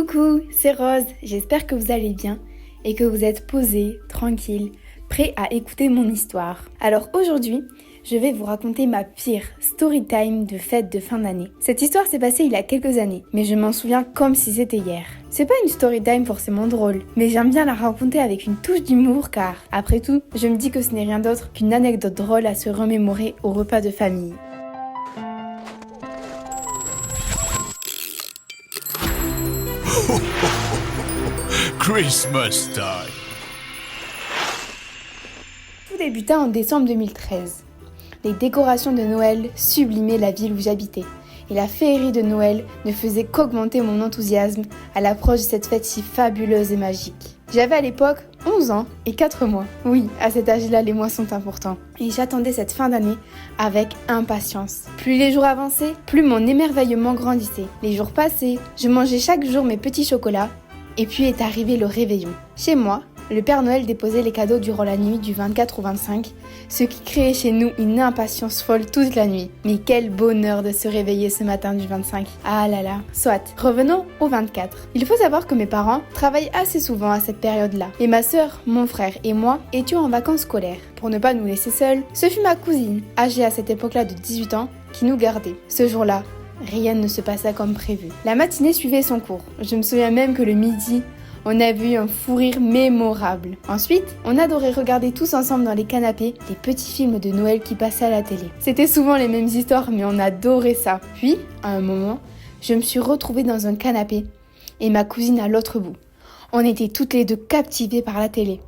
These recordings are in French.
Coucou, c'est Rose, j'espère que vous allez bien et que vous êtes posés, tranquilles, prêts à écouter mon histoire. Alors aujourd'hui, je vais vous raconter ma pire story time de fête de fin d'année. Cette histoire s'est passée il y a quelques années, mais je m'en souviens comme si c'était hier. C'est pas une story time forcément drôle, mais j'aime bien la raconter avec une touche d'humour car, après tout, je me dis que ce n'est rien d'autre qu'une anecdote drôle à se remémorer au repas de famille. Christmas time. Tout débuta en décembre 2013. Les décorations de Noël sublimaient la ville où j'habitais, et la féerie de Noël ne faisait qu'augmenter mon enthousiasme à l'approche de cette fête si fabuleuse et magique. J'avais à l'époque 11 ans et 4 mois. Oui, à cet âge-là, les mois sont importants. Et j'attendais cette fin d'année avec impatience. Plus les jours avançaient, plus mon émerveillement grandissait. Les jours passaient, je mangeais chaque jour mes petits chocolats, et puis est arrivé le réveillon. Chez moi, le Père Noël déposait les cadeaux durant la nuit du 24 au 25, ce qui créait chez nous une impatience folle toute la nuit. Mais quel bonheur de se réveiller ce matin du 25. Ah là là. Soit, revenons au 24. Il faut savoir que mes parents travaillent assez souvent à cette période-là. Et ma sœur, mon frère et moi étions en vacances scolaires. Pour ne pas nous laisser seuls, ce fut ma cousine, âgée à cette époque-là de 18 ans, qui nous gardait. Ce jour-là, rien ne se passa comme prévu. La matinée suivait son cours. Je me souviens même que le midi, on a vu un fou rire mémorable. Ensuite, on adorait regarder tous ensemble dans les canapés les petits films de Noël qui passaient à la télé. C'était souvent les mêmes histoires, mais on adorait ça. Puis, à un moment, je me suis retrouvée dans un canapé et ma cousine à l'autre bout. On était toutes les deux captivées par la télé.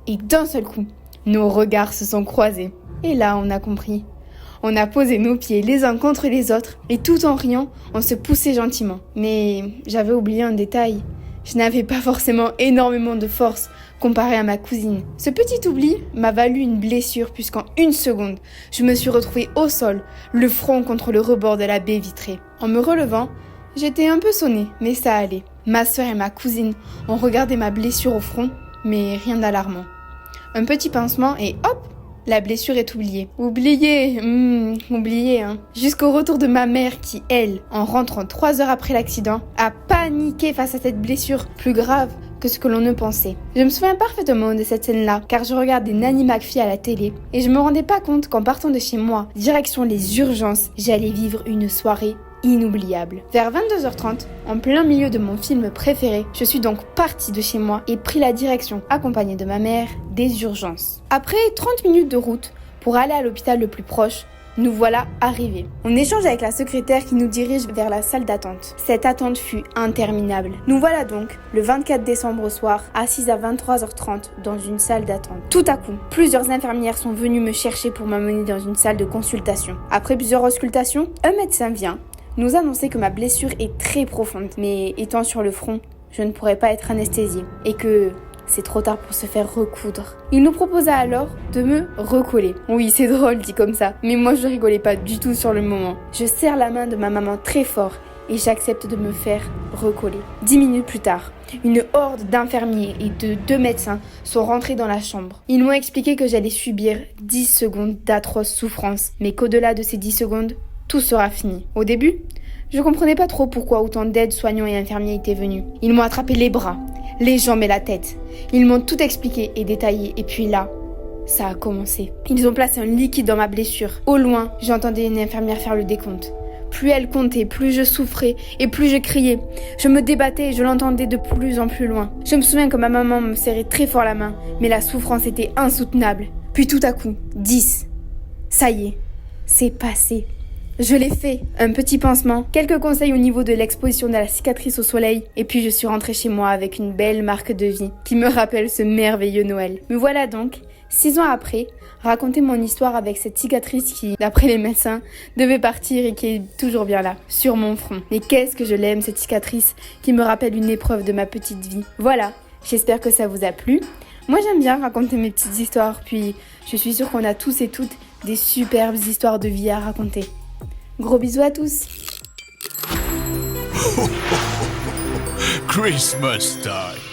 Et d'un seul coup, nos regards se sont croisés. Et là, on a compris. On a posé nos pieds les uns contre les autres et tout en riant, on se poussait gentiment. Mais j'avais oublié un détail. Je n'avais pas forcément énormément de force comparé à ma cousine. Ce petit oubli m'a valu une blessure puisqu'en une seconde, je me suis retrouvée au sol, le front contre le rebord de la baie vitrée. En me relevant, j'étais un peu sonnée, mais ça allait. Ma sœur et ma cousine ont regardé ma blessure au front, mais rien d'alarmant. Un petit pincement et hop, la blessure est oubliée. Oubliée, hein. Jusqu'au retour de ma mère qui, elle, en rentrant 3 heures après l'accident, a paniqué face à cette blessure plus grave que ce que l'on ne pensait. Je me souviens parfaitement de cette scène-là, car je regardais Nanny McPhee à la télé, et je me rendais pas compte qu'en partant de chez moi, direction les urgences, j'allais vivre une soirée inoubliable. Vers 22h30, en plein milieu de mon film préféré, je suis donc partie de chez moi et pris la direction, accompagnée de ma mère, des urgences. Après 30 minutes de route pour aller à l'hôpital le plus proche, nous voilà arrivés. On échange avec la secrétaire qui nous dirige vers la salle d'attente. Cette attente fut interminable. Nous voilà donc, le 24 décembre au soir, assises à 23h30 dans une salle d'attente. Tout à coup, plusieurs infirmières sont venues me chercher pour m'amener dans une salle de consultation. Après plusieurs auscultations, un médecin vient nous annoncer que ma blessure est très profonde, mais étant sur le front, je ne pourrais pas être anesthésiée et que c'est trop tard pour se faire recoudre. Il nous proposa alors de me recoller. Oui, c'est drôle dit comme ça, mais moi je rigolais pas du tout sur le moment. Je serre la main de ma maman très fort et j'accepte de me faire recoller. 10 minutes plus tard, une horde d'infirmiers et de 2 médecins sont rentrés dans la chambre. Ils m'ont expliqué que j'allais subir 10 secondes d'atroces souffrances, mais qu'au-delà de ces 10 secondes, tout sera fini. Au début, je comprenais pas trop pourquoi autant d'aides, soignants et infirmiers étaient venus. Ils m'ont attrapé les bras, les jambes et la tête. Ils m'ont tout expliqué et détaillé. Et puis là, ça a commencé. Ils ont placé un liquide dans ma blessure. Au loin, j'entendais une infirmière faire le décompte. Plus elle comptait, plus je souffrais et plus je criais. Je me débattais et je l'entendais de plus en plus loin. Je me souviens que ma maman me serrait très fort la main, mais la souffrance était insoutenable. Puis tout à coup, 10. Ça y est, c'est passé. Je l'ai fait, un petit pansement, quelques conseils au niveau de l'exposition de la cicatrice au soleil, et puis je suis rentrée chez moi avec une belle marque de vie qui me rappelle ce merveilleux Noël. Me voilà donc, 6 ans après, raconter mon histoire avec cette cicatrice qui, d'après les médecins, devait partir et qui est toujours bien là, sur mon front. Mais qu'est-ce que je l'aime cette cicatrice qui me rappelle une épreuve de ma petite vie. Voilà, j'espère que ça vous a plu. Moi j'aime bien raconter mes petites histoires, puis je suis sûre qu'on a tous et toutes des superbes histoires de vie à raconter. Gros bisous à tous. Christmas time.